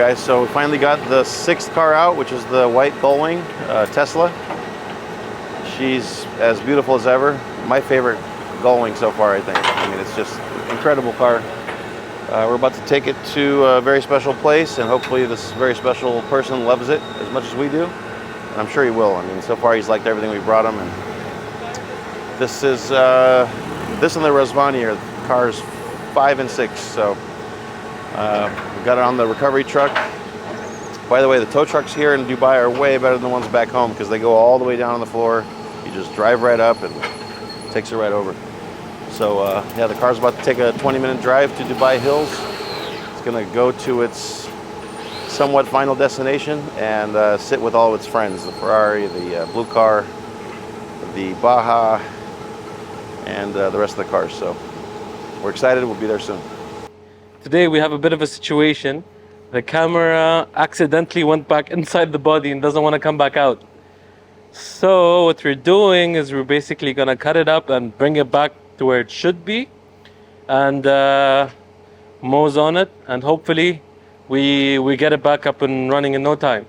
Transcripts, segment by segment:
guys, so we finally got the 6th car out, which is the white Gullwing Tesla. She's as beautiful as ever. My favorite Gullwing so far, I think. I mean, it's just an incredible car. We're about to take it to a very special place, and hopefully this very special person loves it as much as we do. And I'm sure he will. I mean, so far he's liked everything we brought him. And this is this and the Razvani are cars 5 and 6. So we got it on the recovery truck. By the way, the tow trucks here in Dubai are way better than the ones back home because they go all the way down on the floor. You just drive right up and it takes you right over. So yeah, the car's about to take a 20-minute drive to Dubai Hills. It's gonna go to its somewhat final destination and sit with all of its friends, the Ferrari, the blue car, the Baja, and the rest of the cars. So we're excited, we'll be there soon. Today we have a bit of a situation. The camera accidentally went back inside the body and doesn't want to come back out. So what we're doing is we're basically gonna cut it up and bring it back to where it should be, and mose on it, and hopefully we get it back up and running in no time.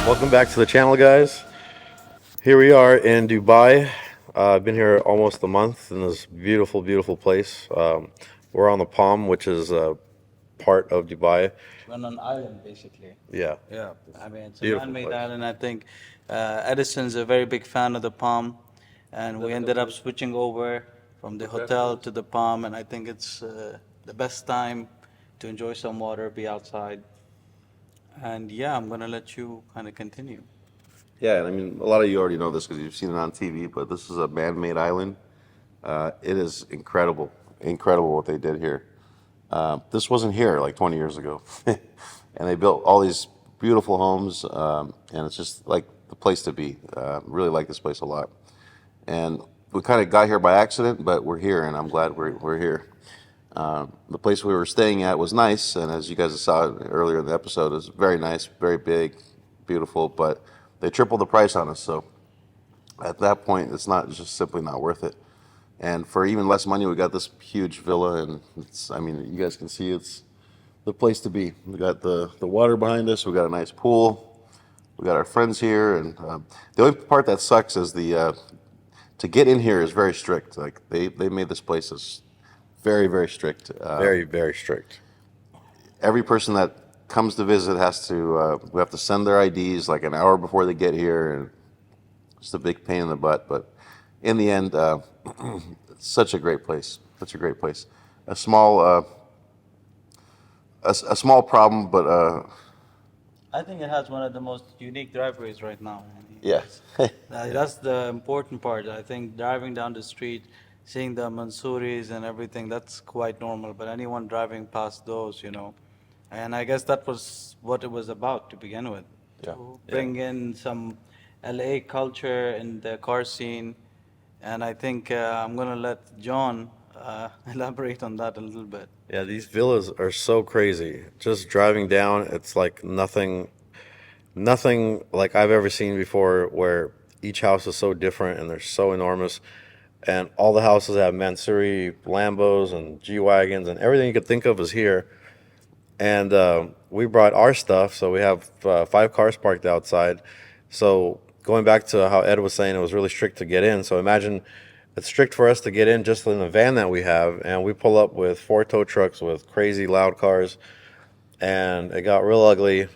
Welcome back to the channel, guys. Here we are in Dubai. I've been here almost a month in this beautiful, beautiful place. We're on the Palm, which is a part of Dubai. We're on an island, basically. Yeah. Yeah, I mean, it's a Beautiful man-made place. island. I think Edison's a very big fan of the Palm, and we ended up switching over from the hotel to the Palm, and I think it's the best time to enjoy some water, be outside. And yeah, I'm gonna let you kind of continue. Yeah, and I mean, a lot of you already know this because you've seen it on TV, but this is a man-made island. It is incredible, incredible what they did here. This wasn't here like 20 years ago. And they built all these beautiful homes, and it's just like the place to be. Really like this place a lot. And we kind of got here by accident, but we're here, and I'm glad we're here. The place we were staying at was nice, and as you guys saw earlier in the episode, it was very nice, very big, beautiful, but they tripled the price on us, so at that point, it's just simply not worth it. And for even less money, we got this huge villa, and I mean, you guys can see it's the place to be. We got the water behind us, we got a nice pool, we got our friends here, and the only part that sucks is to get in here is very strict. Like, they made this place as very, very strict. Very, very strict. Every person that comes to visit we have to send their IDs like an hour before they get here, and it's a big pain in the butt. But in the end, it's such a great place. Such a great place. A small problem, but I think it has one of the most unique driveways right now. yeah. That's the important part. I think driving down the street, seeing the Mansuris and everything, that's quite normal. But anyone driving past those, And I guess that was what it was about to begin with, Yeah. to bring in some LA culture in the car scene. And I think I'm going to let John elaborate on that a little bit. Yeah, these villas are so crazy. Just driving down, it's like nothing like I've ever seen before, where each house is so different and they're so enormous. And all the houses have Mansuri, Lambos, and G-Wagons, and everything you could think of is here. And we brought our stuff, so we have 5 cars parked outside. So going back to how Ed was saying, it was really strict to get in. So imagine it's strict for us to get in just in the van that we have, and we pull up with 4 tow trucks with crazy loud cars, and it got real ugly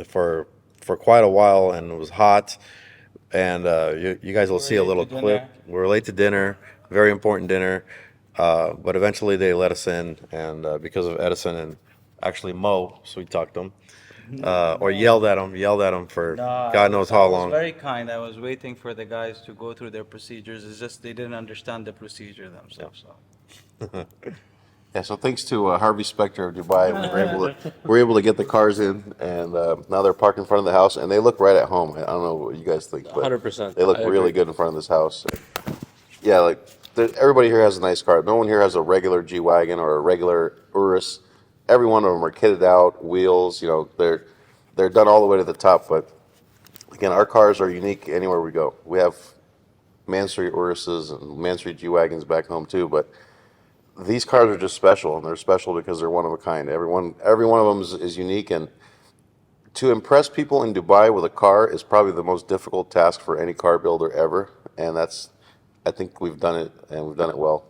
for quite a while, and it was hot. And you guys will see a late little to clip. dinner. We were late to dinner, very important dinner, but eventually they let us in, and because of Edison and actually Mo, sweet talked him, or yelled at him for No, God knows I how was long. very kind. I was waiting for the guys to go through their procedures. It's just they didn't understand the procedure themselves. So. Yeah, so thanks to Harvey Specter of Dubai, we were able to get the cars in, and now they're parked in front of the house, and they look right at home. I don't know what you guys think, but 100%. they look I really agree. good in front of this house. Yeah, like everybody here has a nice car. No one here has a regular G wagon or a regular Urus. Every one of them are kitted out, wheels. You know, they're done all the way to the top. But again, our cars are unique anywhere we go. We have Mansory Uruses and Mansory G wagons back home too, but these cars are just special, and they're special because they're one of a kind. Every one of them is unique, and to impress people in Dubai with a car is probably the most difficult task for any car builder ever, and I think we've done it, and we've done it well.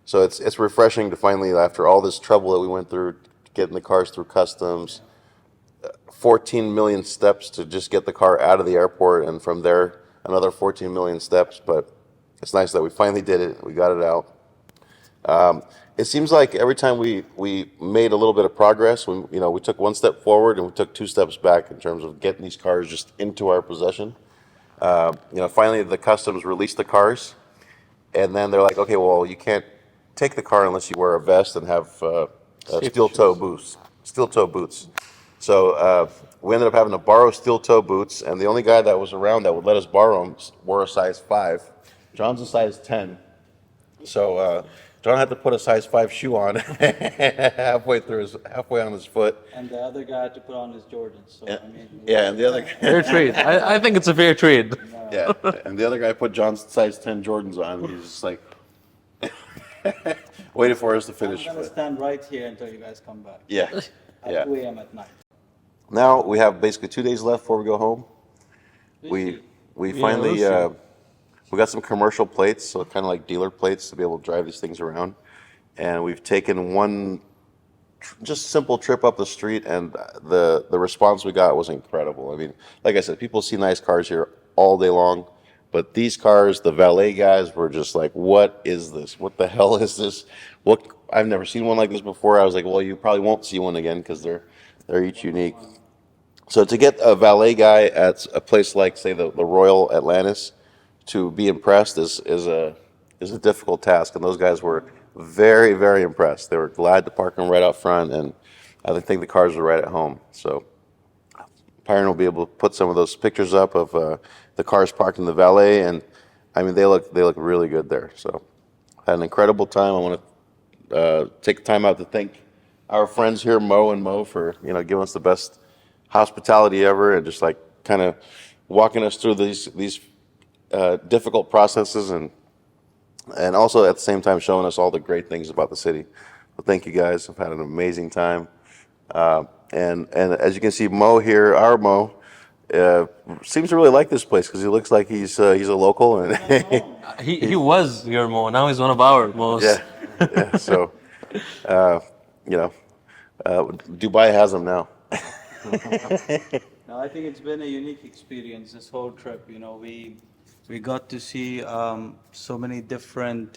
So it's refreshing to finally, after all this trouble that we went through, getting the cars through customs, 14 million steps to just get the car out of the airport, and from there another 14 million steps. But it's nice that we finally did it. We got it out. It seems like every time we made a little bit of progress, we took one step forward and we took 2 steps back in terms of getting these cars just into our possession. Finally the customs released the cars, and then they're like, okay, well, you can't take the car unless you wear a vest and have Safety steel toe shoes. boots. Steel toe boots. So we ended up having to borrow steel toe boots, and the only guy that was around that would let us borrow them wore a size 5. John's a size 10. So John had to put a size 5 shoe on halfway on his foot. And the other guy had to put on his Jordans. So I mean, Yeah, and the other Fair trade. I think it's a fair trade. yeah, and the other guy put John's size 10 Jordans on. He's just like waiting for us to I'm finish. gonna But stand right here until you guys come back. yeah, At yeah. 2 a.m. at night. Now we have basically 2 days left before we go home. We'll We see. we Yeah, finally we'll see. we got some commercial plates, so kind of like dealer plates to be able to drive these things around. And we've taken one just simple trip up the street, and the response we got was incredible. I mean, like I said, people see nice cars here all day long, but these cars, the valet guys were just like, "What is this? What the hell is this? What? I've never seen one like this before." I was like, "Well, you probably won't see one again because they're each unique." So to get a valet guy at a place like, say, the Royal Atlantis to be impressed is a difficult task, and those guys were very, very impressed. They were glad to park them right out front, and I think the cars were right at home. So Pyron will be able to put some of those pictures up of the cars parked in the valet, and I mean, they look really good there. So had an incredible time. I want to take time out to thank our friends here, Mo and Mo, for giving us the best hospitality ever, and just like kind of walking us through these difficult processes, and also at the same time showing us all the great things about the city. So thank you guys. I've had an amazing time. And as you can see, Mo here, our Mo, seems to really like this place because he looks like he's a local, and He was your Mo. Now he's one of our Mo's. yeah, yeah. So you know, Dubai has him now. No, I think it's been a unique experience this whole trip. We got to see so many different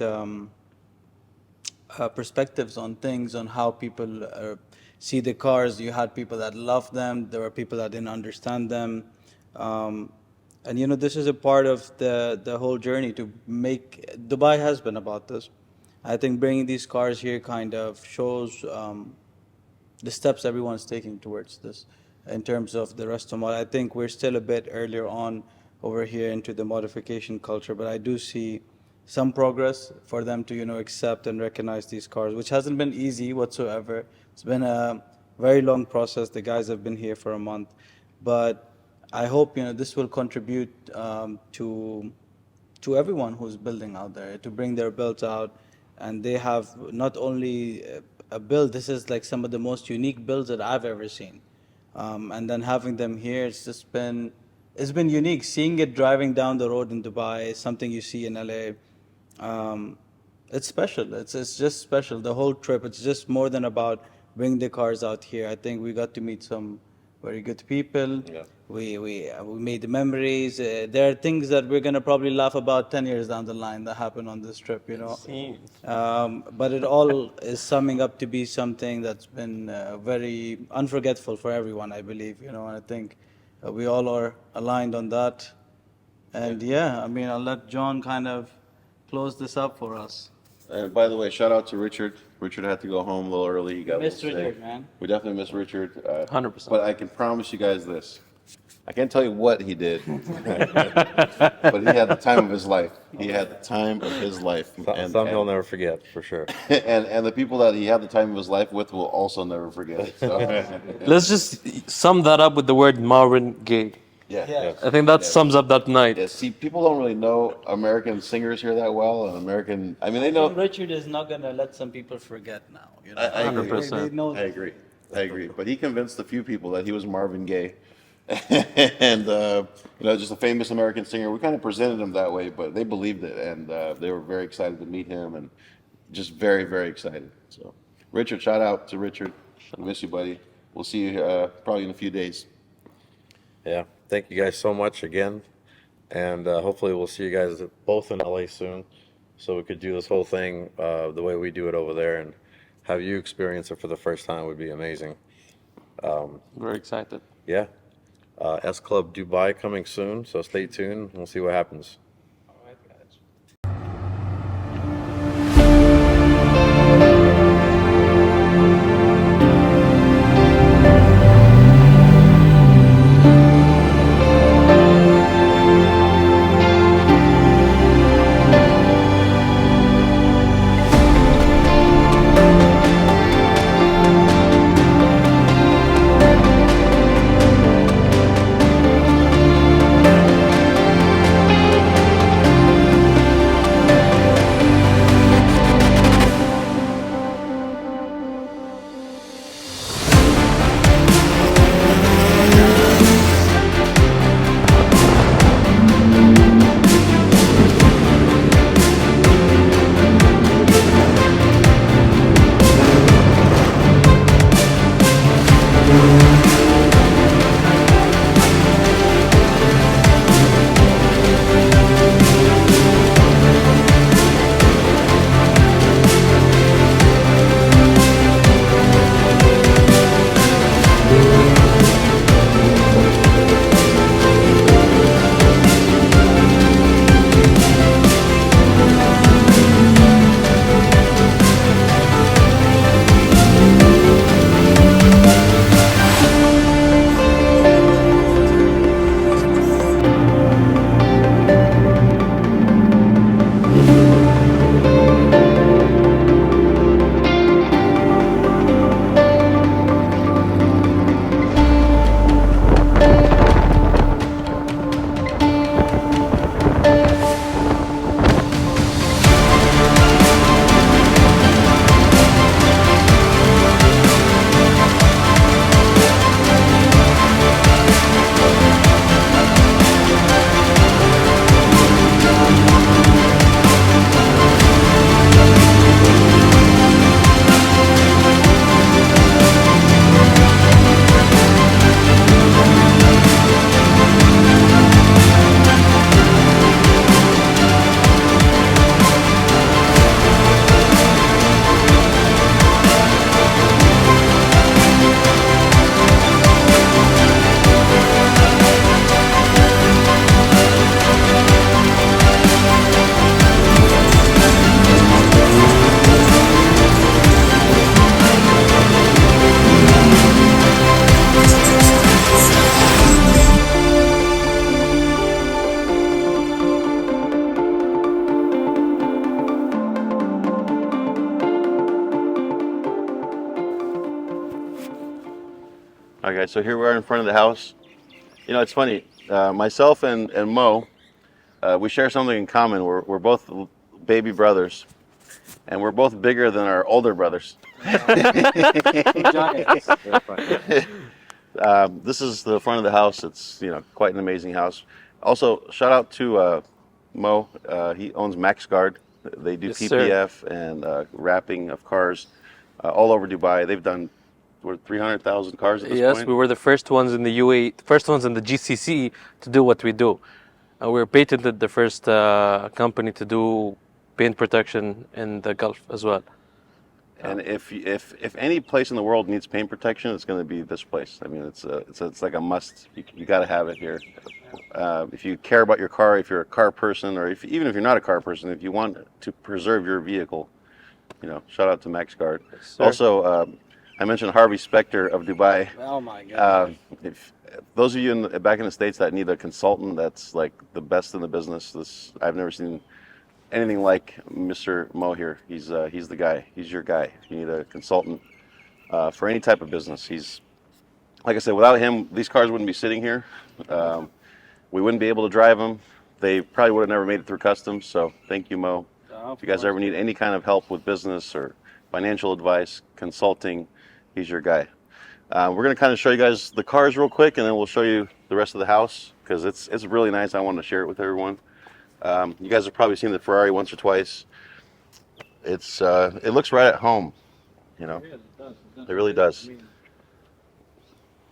perspectives on things, on how people see the cars. You had people that loved them. There were people that didn't understand them. And this is a part of the whole journey to make. Dubai has been about this. I think bringing these cars here kind of shows the steps everyone's taking towards this in terms of the resto mod. I think we're still a bit earlier on over here into the modification culture, but I do see some progress for them to, accept and recognize these cars, which hasn't been easy whatsoever. It's been a very long process. The guys have been here for a month, but I hope, this will contribute to everyone who's building out there to bring their builds out, and they have not only a build. This is like some of the most unique builds that I've ever seen, and then having them here, it's been unique. Seeing it driving down the road in Dubai is something you see in LA. It's special. It's just special. The whole trip. It's just more than about bringing the cars out here. I think we got to meet some very good people. Yeah. We made the memories. There are things that we're gonna probably laugh about 10 years down the line that happened on this trip. But it all is summing up to be something that's been very unforgettable for everyone, I believe. And I think we all are aligned on that. And I mean, I'll let John kind of close this up for us. And by the way, shout out to Richard. Richard had to go home a little early. He got Miss a little Richard, sick. man. We definitely miss Richard. 100%. But I can promise you guys this. I can't tell you what he did, but he had the time of his life. He had the time of his life. Some he'll never forget, for sure. And the people that he had the time of his life with will also never forget it. So, Let's just sum that up with the word Marvin Gaye. yeah. I think that sums up that night. Yeah, see, people don't really know American singers here that well, and I mean, they know. Richard is not gonna let some people forget now. I agree. 100%. They know I agree. I agree. But he convinced a few people that he was Marvin Gaye. And, just a famous American singer. We kind of presented him that way, but they believed it. And they were very excited to meet him and just very, very excited. So, Richard, shout out to Richard. I miss you, buddy. We'll see you probably in a few days. Yeah. Thank you guys so much again. And hopefully we'll see you guys both in LA soon, so we could do this whole thing the way we do it over there, and have you experience it for the first time would be amazing. Very excited. Yeah. S-KLUB Dubai coming soon, so stay tuned. We'll see what happens. right, so here we are in front of the house. You know, it's funny. Myself and Mo, we share something in common. We're both baby brothers, and we're both bigger than our older brothers. This is the front of the house. It's, you know, quite an amazing house. Also, shout out to Mo. He owns MaxGuard. They do Yes, sir. PPF and wrapping of cars all over Dubai. They've done 300,000 cars at this Yes, point. we were the first ones in the UAE, first ones in the GCC to do what we do. We're patented the first company to do paint protection in the Gulf as well. And if any place in the world needs paint protection, it's going to be this place. I mean, it's like a must. You got to have it here. If you care about your car, if you're a car person, or even if you're not a car person, if you want to preserve your vehicle, you know, shout out to MaxGuard. Sir. Also, I mentioned Harvey Specter of Dubai. Oh my God. If those of you back in the States that need a consultant that's like the best in the business, I've never seen anything like Mr. Mo here. He's the guy. He's your guy. If you need a consultant for any type of business, he's, like I said, without him, these cars wouldn't be sitting here. We wouldn't be able to drive them. They probably would have never made it through customs. So thank you, Mo. If you guys ever need any kind of help with business or financial advice, consulting, he's your guy. We're going to kind of show you guys the cars real quick, and then we'll show you the rest of the house because it's really nice. I want to share it with everyone. You guys have probably seen the Ferrari once or twice. It looks right at home, you know. It really does.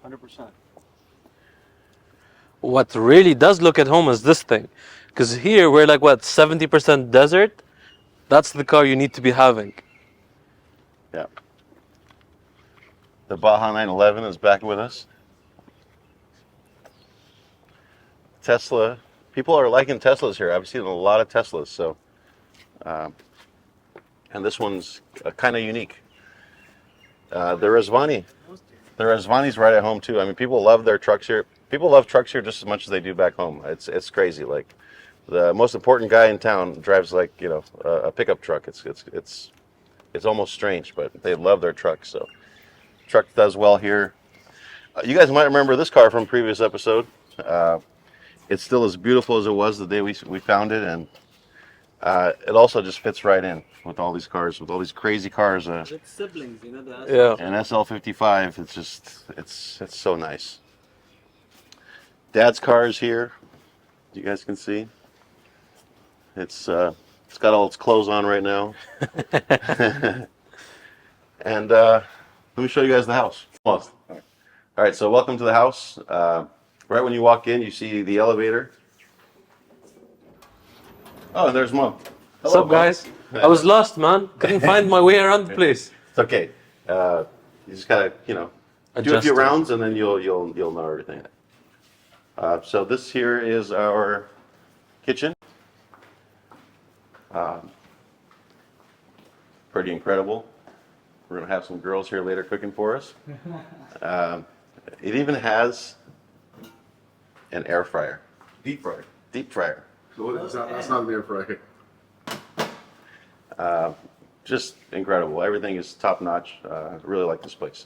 100%. What really does look at home is this thing. Because here we're like, what, 70% desert? That's the car you need to be having. Yeah. The Baja 911 is back with us. Tesla. People are liking Teslas here. I've seen a lot of Teslas. So, and this one's kind of unique. The Rizvani. The Rizvani's right at home too. I mean, people love their trucks here. People love trucks here just as much as they do back home. It's crazy. Like the most important guy in town drives like, you know, a pickup truck. It's almost strange, but they love their trucks. So, truck does well here. You guys might remember this car from a previous episode. It's still as beautiful as it was the day we found it, and it also just fits right in with all these cars, with all these crazy cars. It's siblings, you know that. Yeah. An SL55, it's so nice. Dad's car is here. You guys can see. It's got all its clothes on right now. And let me show you guys the house. All right, so welcome to the house. Right when you walk in, you see the elevator. Oh, and there's Mom. What's up, guys? I was lost, man. Couldn't find my way around the place. It's okay. You just gotta, you know, do a Adjust few it. rounds, and then you'll know everything. So this here is our kitchen. Pretty incredible. We're gonna have some girls here later cooking for us. It even has an air fryer. Deep fryer. Deep fryer. So that's not an air fryer. Just incredible. Everything is top notch. I really like this place.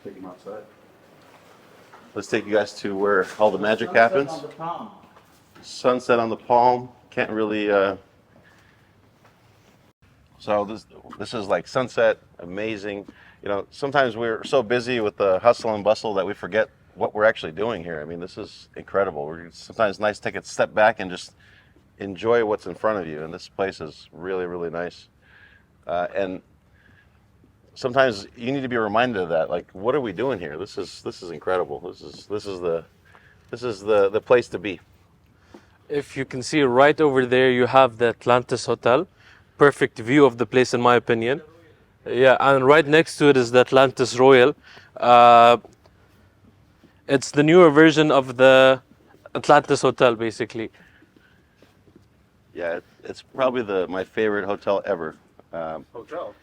Take them outside. Let's take you guys to where all the magic happens. Sunset on the Palm. Can't really. So this is like sunset, amazing. You know, sometimes we're so busy with the hustle and bustle that we forget what we're actually doing here. I mean, this is incredible. Sometimes it's nice to take a step back and just enjoy what's in front of you. And this place is really, really nice. And sometimes you need to be reminded of that. Like, what are we doing here? This is incredible. This is the place to be. If you can see right over there, you have the Atlantis Hotel. Perfect view of the place, in my opinion. Yeah, and right next to it is the Atlantis Royal. It's the newer version of the Atlantis Hotel, basically. Yeah, it's probably my favorite hotel ever. Hotel.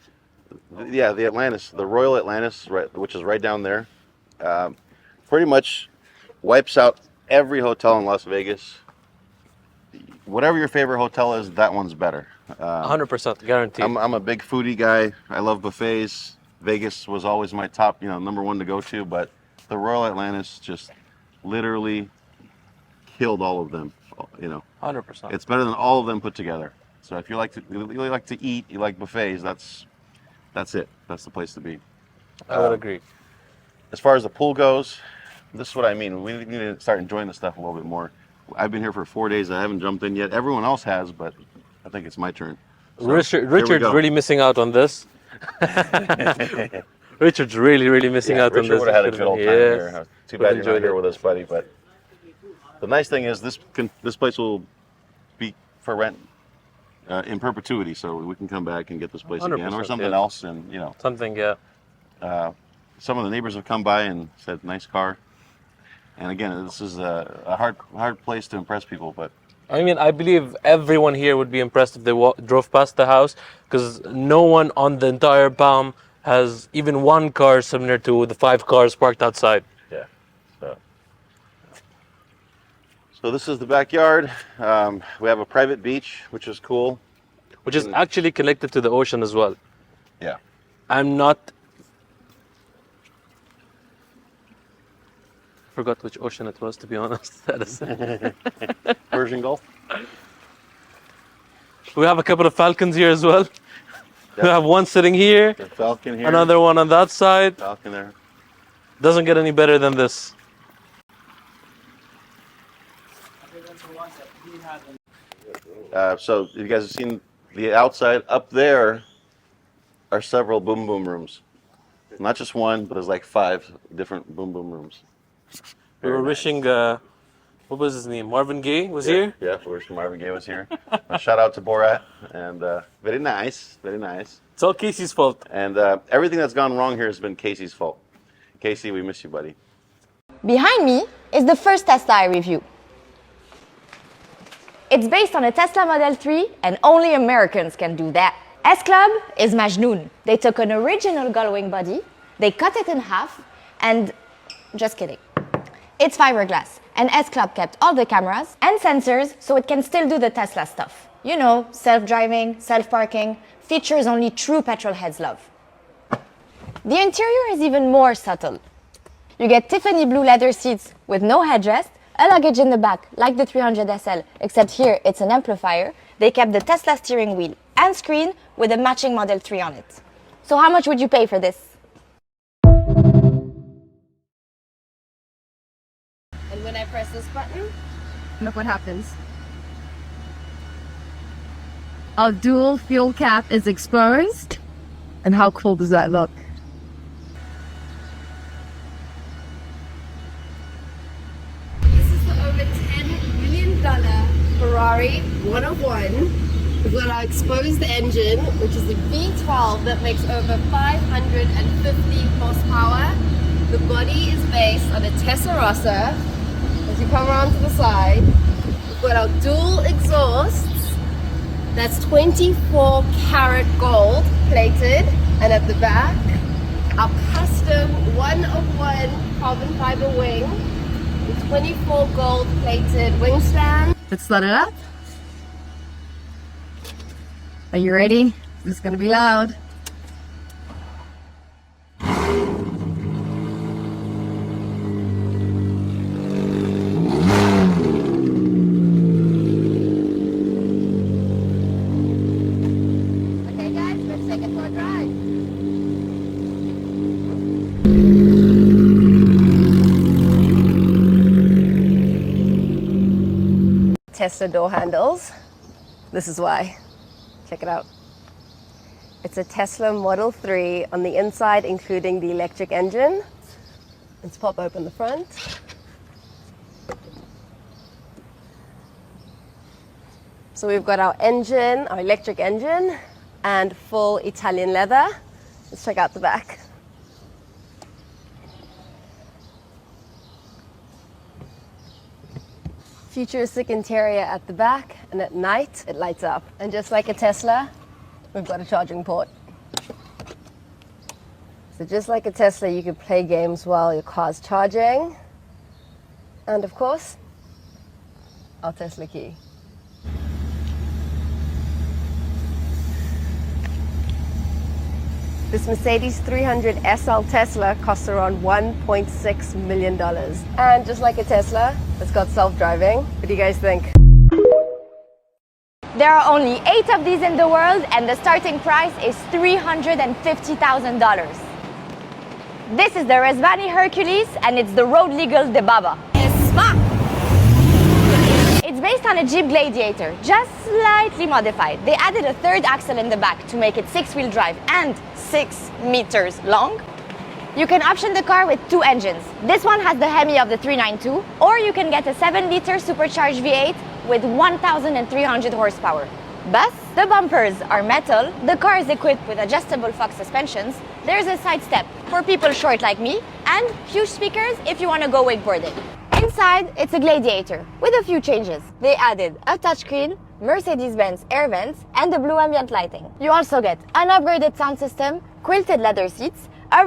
Yeah, the Atlantis, the Royal Atlantis, right, which is right down there, pretty much wipes out every hotel in Las Vegas. Whatever your favorite hotel is, that one's better. 100% guaranteed. I'm a big foodie guy. I love buffets. Vegas was always my top, number one to go to, but the Royal Atlantis just literally killed all of them. 100%. It's better than all of them put together. So if you really like to eat, you like buffets, that's it. That's the place to be. I would agree. As far as the pool goes, this is what I mean. We need to start enjoying the stuff a little bit more. I've been here for 4 days. I haven't jumped in yet. Everyone else has, but I think it's my turn. So, Richard's go. really missing out on this. Richard's really missing out on Richard this. would have had a good old time Yes. here. Too Would bad you're enjoy not here it. with us, buddy. But the nice thing is this place will be for rent in perpetuity, so we can come back and get this place again, or 100%, something yeah. else. And Something, yeah. some of the neighbors have come by and said, "Nice car." And again, this is a hard place to impress people, but I mean, I believe everyone here would be impressed if they drove past the house, because no one on the entire Palm has even one car similar to the 5 cars parked outside. yeah. So this is the backyard. We have a private beach, which is cool. Which is actually connected to the ocean as well. Yeah. I'm not... forgot which ocean it was, to be honest. Persian Gulf. We have a couple of falcons here as well. We have one sitting here, The falcon here. another one on that side. falcon there. Doesn't get any better than this. So you guys have seen the outside. Up there are several boom boom rooms. Not just one, but there's like 5 different boom boom rooms. We were wishing, what was his name? Marvin Gaye was here? Yeah, we wish Marvin Gaye was here. Shout out to Borat. And very nice, very nice. It's all Casey's fault. And everything that's gone wrong here has been Casey's fault. Casey, we miss you, buddy. Behind me is the first Tesla I review. It's based on a Tesla Model 3, and only Americans can do that. S-KLUB is Majnoon. They took an original gullwing body, they cut it in half, and just kidding. It's fiberglass, and S-KLUB kept all the cameras and sensors so it can still do the Tesla stuff. You know, self-driving, self-parking, features only true petrol heads love. The interior is even more subtle. You get Tiffany blue leather seats with no headrest, a luggage in the back like the 300 SL, except here it's an amplifier. They kept the Tesla steering wheel and screen with a matching Model 3 on it. So how much would you pay for this? And when I press this button, look what happens. Our dual fuel cap is exposed. And how cool does that look? This is the over $10 million Ferrari 101. We've got our exposed engine, which is the V12 that makes over 550 horsepower. The body is based on a Testarossa. As you come around to the side, we've got our dual exhausts. That's 24 karat gold plated, and at the back, our custom one-of-one carbon fiber wing with 24 gold plated wing stand. Let's start it up. Are you ready? This is gonna be loud. Okay guys, let's take it for a drive. Tesla door handles. This is why. Check it out. It's a Tesla Model 3 on the inside, including the electric engine. Let's pop open the front. So we've got our engine, our electric engine, and full Italian leather. Let's check out the back. Futuristic interior at the back, and at night it lights up. And just like a Tesla, we've got a charging port. So just like a Tesla, you can play games while your car's charging. And of course, our Tesla key. This Mercedes 300 SL Tesla costs around $1.6 million. And just like a Tesla, it's got self-driving. What do you guys think? There are only 8 of these in the world, and the starting price is $350,000. This is the Resvani Hercules, and it's the road legal de Baba. It's based on a Jeep Gladiator, just slightly modified. They added a third axle in the back to make it 6-wheel drive and 6 meters long. You can option the car with 2 engines. This one has the Hemi of the 392, or you can get a 7-liter supercharged V8 with 1,300 horsepower. But the bumpers are metal, the car is equipped with adjustable Fox suspensions, there's a side step for people short like me, and huge speakers if you want to go wakeboarding. Inside, it's a Gladiator with a few changes. They added a touchscreen, Mercedes-Benz air vents, and the blue ambient lighting. You also get an upgraded sound system, quilted leather seats, a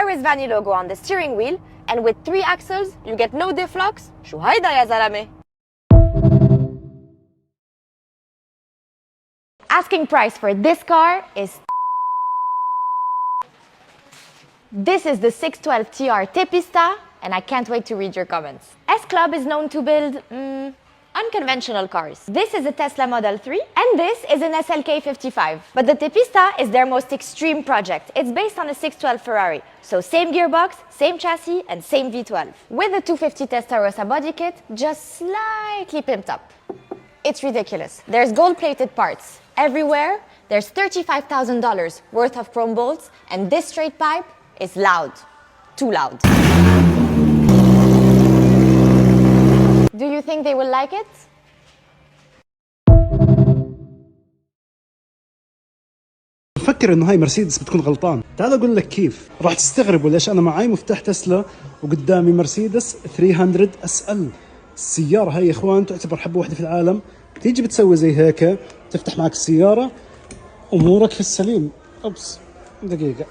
Resvani logo on the steering wheel, and with 3 axles, you get no diff locks. شو هيدا يا زلمة? Asking price for this car is... This is the 612 TR Tepista, and I can't wait to read your comments. S-KLUB is known to build unconventional cars. This is a Tesla Model 3, and this is an SLK 55. But the Tepista is their most extreme project. It's based on a 612 Ferrari, so same gearbox, same chassis, and same V12. With a 250 Testarossa body kit, just slightly pimped up. It's ridiculous. There's gold-plated parts everywhere. There's $35,000 worth of chrome bolts, and this straight pipe is loud. Too loud. Do you think they will like it? فكر انه هاي مرسيدس بتكون غلطان. تعال اقول لك كيف راح تستغربوا ليش انا معي مفتاح تسلا وقدامي مرسيدس 300 SL. السيارة هاي يا اخوان تعتبر حبة واحدة في العالم. بتيجي بتسوي زي هيك، تفتح معك السيارة، امورك في السليم. اوبس دقيقة.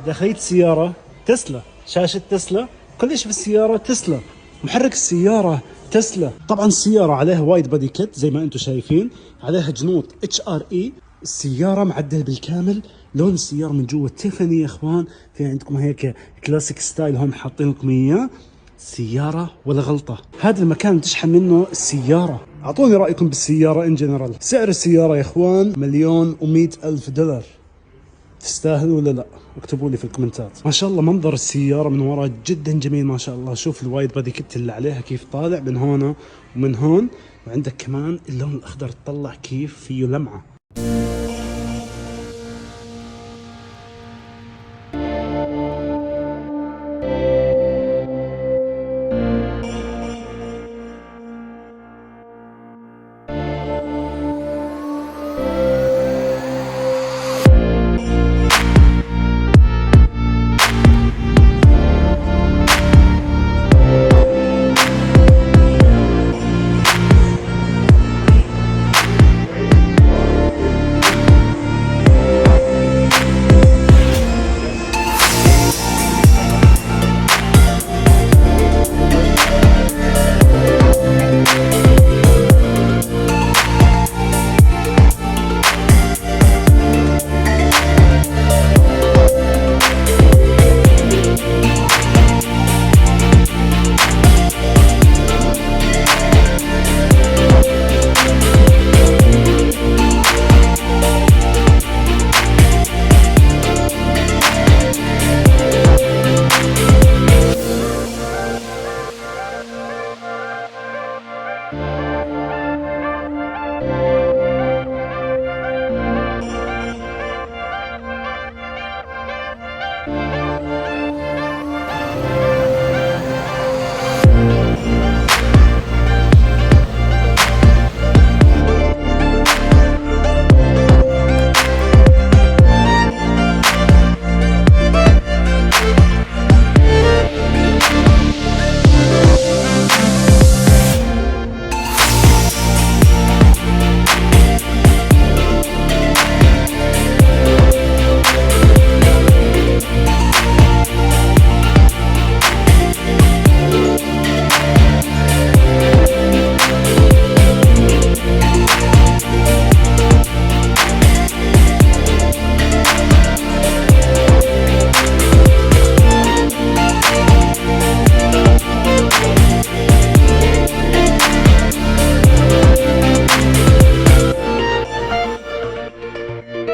دخلت سيارة تسلا، شاشة تسلا، كل شيء في السيارة تسلا، محرك السيارة تسلا. طبعا السيارة عليها وايد بادي كيت زي ما انتم شايفين، عليها جنوط HRE. السيارة معدل بالكامل، لون السيارة من جوا تيفاني يا اخوان، في عندكم هيك كلاسيك ستايل هون حاطين لكم اياه. سيارة ولا غلطة، هذا المكان تشحن منه السيارة. اعطوني رأيكم بالسيارة ان جنرال. سعر السيارة يا اخوان $1,100,000. تستاهل ولا لا؟ اكتبوا لي في الكومنتات. ما شاء الله منظر السيارة من وراء جدا جميل ما شاء الله. شوف الوايد بادي كت اللي عليها كيف طالع من هون ومن هون، وعندك كمان اللون الاخضر تطلع كيف فيه لمعة.